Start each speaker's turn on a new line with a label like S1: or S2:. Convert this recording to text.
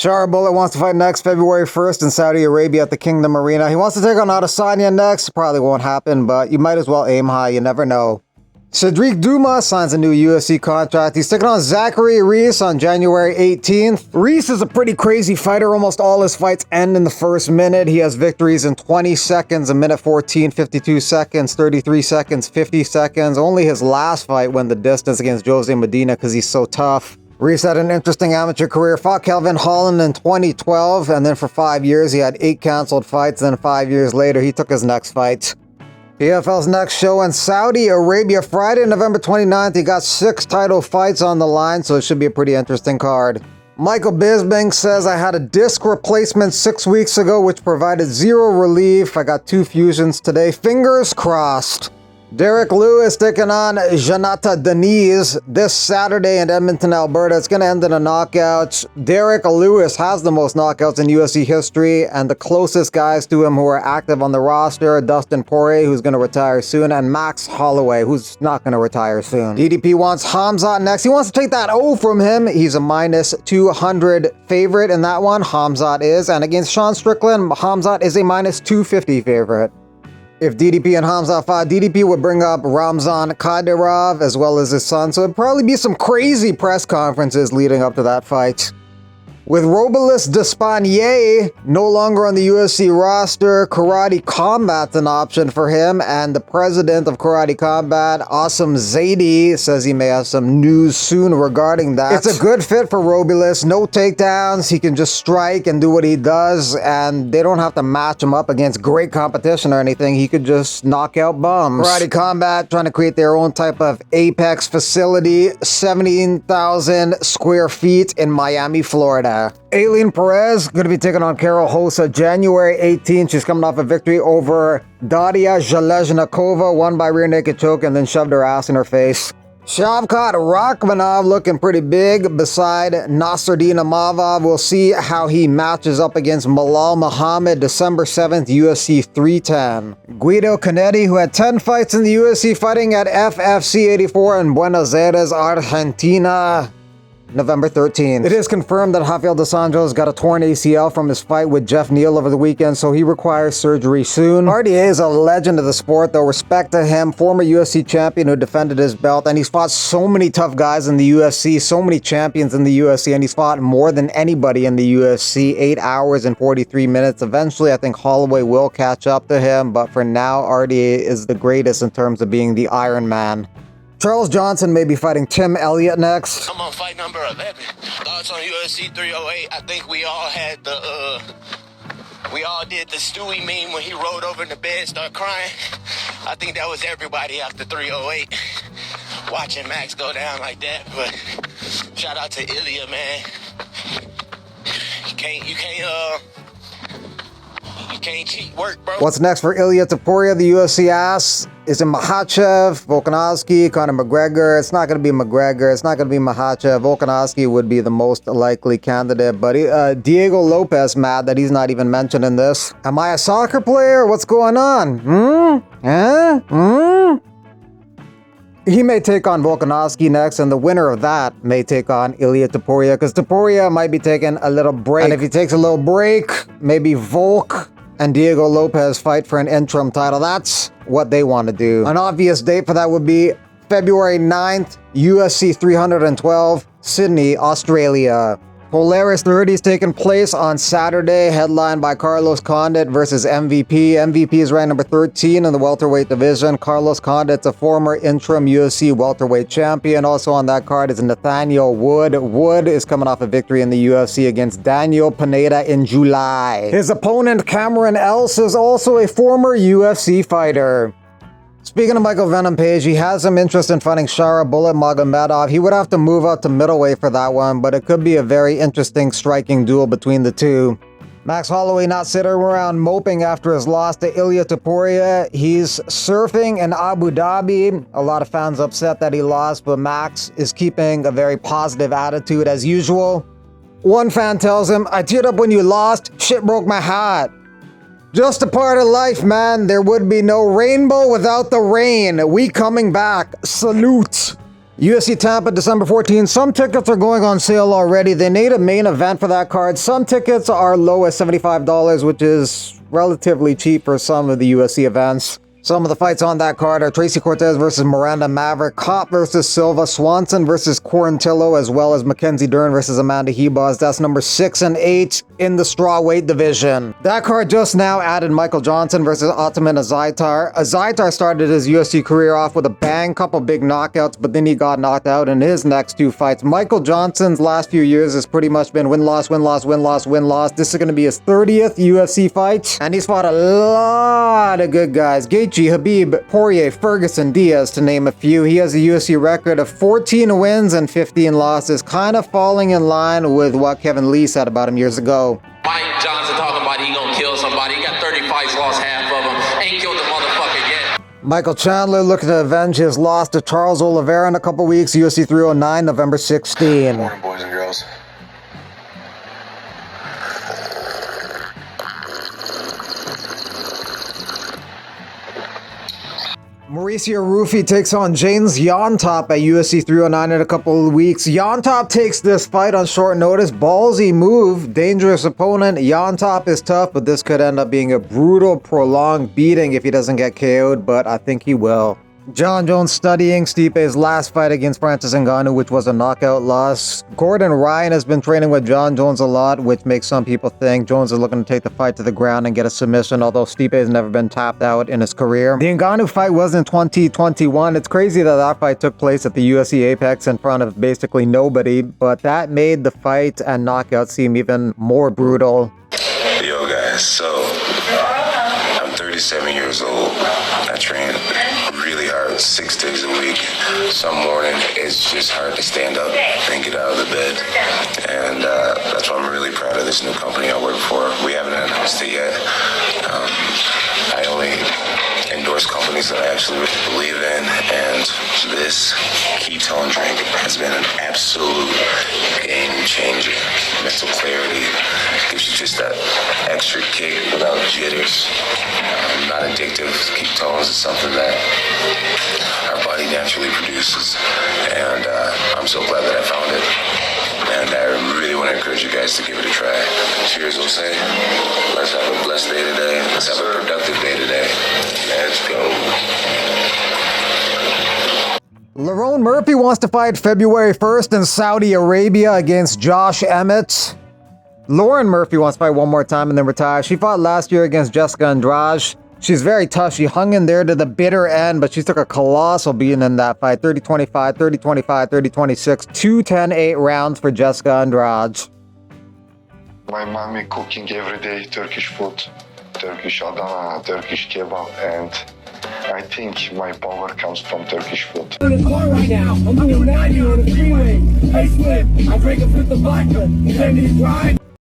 S1: Bullet wants to fight next February 1st in Saudi Arabia at the Kingdom Arena. He wants to take on Adesanya next. Probably won't happen, but you might as well aim high. You never know. Cedric Dumas signs a new UFC contract. He's taking on Zachary Reese on January 18th. Reese is a pretty crazy fighter. Almost all his fights end in the first minute. He has victories in 20 seconds, a minute 14, 52 seconds, 33 seconds, 50 seconds. Only his last fight went the distance against Jose Medina because he's so tough. Reese had an interesting amateur career. Fought Calvin Holland in 2012, and then for 5 years he had 8 canceled fights. Then 5 years later he took his next fight. PFL's next show in Saudi Arabia, Friday, November 29th. He got 6 title fights on the line, so it should be a pretty interesting card. Michael Bisping says, I had a disc replacement 6 weeks ago, which provided 0 relief. I got 2 fusions today. Fingers crossed. Derek Lewis taking on Jonathan Denise this Saturday in Edmonton, Alberta. It's going to end in a knockout. Derek Lewis has the most knockouts in UFC history, and the closest guys to him who are active on the roster, Dustin Poirier, who's going to retire soon, and Max Holloway, who's not going to retire soon. DDP wants Khamzat next. He wants to take that O from him. He's a minus 200 favorite in that one. Khamzat is, and against Sean Strickland, Khamzat is a minus 250 favorite. If DDP and Khamzat fought, DDP would bring up Ramzan Kadyrov as well as his son, so it'd probably be some crazy press conferences leading up to that fight. With Robelis Despaigne no longer on the UFC roster, Karate Combat's an option for him, and the president of Karate Combat, Asim Zaidi, says he may have some news soon regarding that. It's a good fit for Robelis. No takedowns. He can just strike and do what he does, and they don't have to match him up against great competition or anything. He could just knock out bums. Karate Combat trying to create their own type of Apex facility, 17,000 square feet in Miami, Florida. Ailín Pérez going to be taking on Karol Hossa January 18th. She's coming off a victory over Daria Zhelezhnakova, won by rear naked choke and then shoved her ass in her face. Shavkat Rakhmonov looking pretty big beside Nasruddin Imavov. We'll see how he matches up against Malal Muhammad December 7th, UFC 310. Guido Canetti, who had 10 fights in the UFC, fighting at FFC 84 in Buenos Aires, Argentina, November 13th. It is confirmed that Rafael dos Anjos got a torn ACL from his fight with Jeff Neal over the weekend, so he requires surgery soon. RDA is a legend of the sport, though. Respect to him. Former UFC champion who defended his belt, and he's fought so many tough guys in the UFC, so many champions in the UFC, and he's fought more than anybody in the UFC, 8 hours and 43 minutes. Eventually, I think Holloway will catch up to him, but for now, RDA is the greatest in terms of being the Iron Man. Charles Johnson may be fighting Tim Elliott next.
S2: I'm on fight number 11. Thoughts on UFC 308. I think we all had we all did the Stewie meme when he rolled over in the bed, started crying. I think that was everybody after 308. Watching Max go down like that, but shout out to Elliott, man. You can't cheat work, bro.
S1: What's next for Ilya Topuria? The UFC asks, is it Makhachev, Volkanovski, Conor McGregor? It's not going to be McGregor. It's not going to be Makhachev. Volkanovski would be the most likely candidate. But Diego Lopes mad that he's not even mentioned in this. Am I a soccer player? What's going on? He may take on Volkanovski next, and the winner of that may take on Ilya Topuria, because Topuria might be taking a little break. And if he takes a little break, maybe Volk and Diego Lopes fight for an interim title. That's what they want to do. An obvious date for that would be February 9th, UFC 312, Sydney, Australia. Polaris 30 is taking place on Saturday, headlined by Carlos Condit versus MVP. MVP is ranked number 13 in the welterweight division. Carlos Condit's a former interim UFC welterweight champion. Also on that card is Nathaniel Wood. Wood is coming off a victory in the UFC against Daniel Pineda in July. His opponent, Cameron Else, is also a former UFC fighter. Speaking of Michael Venom Page, he has some interest in fighting Shara Bullet Magomedov. He would have to move up to middleweight for that one, but it could be a very interesting striking duel between the two. Max Holloway not sitting around moping after his loss to Ilya Topuria. He's surfing in Abu Dhabi. A lot of fans upset that he lost, but Max is keeping a very positive attitude as usual. One fan tells him, I teared up when you lost. Shit broke my heart. Just a part of life, man. There would be no rainbow without the rain. We coming back. Salute. UFC Tampa, December 14th. Some tickets are going on sale already. They need a main event for that card. Some tickets are low as $75, which is relatively cheap for some of the UFC events. Some of the fights on that card are Tracy Cortez versus Miranda Maverick, Kopp versus Silva, Swanson versus Quarantillo, as well as Mackenzie Dern versus Amanda Hebos. That's number 6 and 8 in the strawweight division. That card just now added Michael Johnson versus Ataman Azaitar. Azaitar started his UFC career off with a bang, couple big knockouts, but then he got knocked out in his next 2 fights. Michael Johnson's last few years has pretty much been win-loss, win-loss, win-loss, win-loss. This is going to be his 30th UFC fight, and he's fought a lot of good guys. Gaethje, Habib, Poirier, Ferguson, Diaz, to name a few. He has a UFC record of 14 wins and 15 losses, kind of falling in line with what Kevin Lee said about him years ago.
S3: Mike Johnson talking about he gonna kill somebody. He got 30 fights, lost half of them. Ain't killed the motherfucker yet.
S1: Michael Chandler looking to avenge his loss to Charles Oliveira in a couple weeks. UFC 309, November 16.
S4: Good morning, boys and girls.
S1: Mauricio Ruffy takes on James Llontop at UFC 309 in a couple of weeks. Llontop takes this fight on short notice. Ballsy move, dangerous opponent. Llontop is tough, but this could end up being a brutal, prolonged beating if he doesn't get KO'd, but I think he will. Jon Jones studying Stipe's last fight against Francis Ngannou, which was a knockout loss. Gordon Ryan has been training with Jon Jones a lot, which makes some people think Jones is looking to take the fight to the ground and get a submission, although Stipe has never been tapped out in his career. The Ngannou fight was in 2021. It's crazy that that fight took place at the UFC Apex in front of basically nobody, but that made the fight and knockout seem even more brutal.
S4: Yo guys, so I'm 37 years old. I train really hard 6 days a week. Some morning it's just hard to stand up and get out of the bed, and that's why I'm really proud of this new company I work for. We haven't announced it yet. I only endorse companies that I actually really believe in, and this ketone drink has been an absolute game changer. Mental clarity, gives you just that extra kick without jitters. Not addictive. Ketones is something that our body naturally produces, and I'm so glad that I found it. And I really want to encourage you guys to give it a try. Cheers, we'll say. Let's have a blessed day today. Let's have a productive day today. Let's go.
S1: Lerone Murphy wants to fight February 1st in Saudi Arabia against Josh Emmett. Lauren Murphy wants to fight one more time and then retire. She fought last year against Jessica Andrade. She's very tough. She hung in there to the bitter end, but she took a colossal beating in that fight. 30-25, 30-25, 30-26, 2 10-8 rounds for Jessica Andrade.
S5: My mommy cooking every day Turkish food, Turkish Adana, Turkish kebab, and I think my power comes from Turkish food.
S6: I'm in the car right now. I'm doing 90 on the freeway. Hey, Slim, I drank a fifth of vodka. You ready to drive?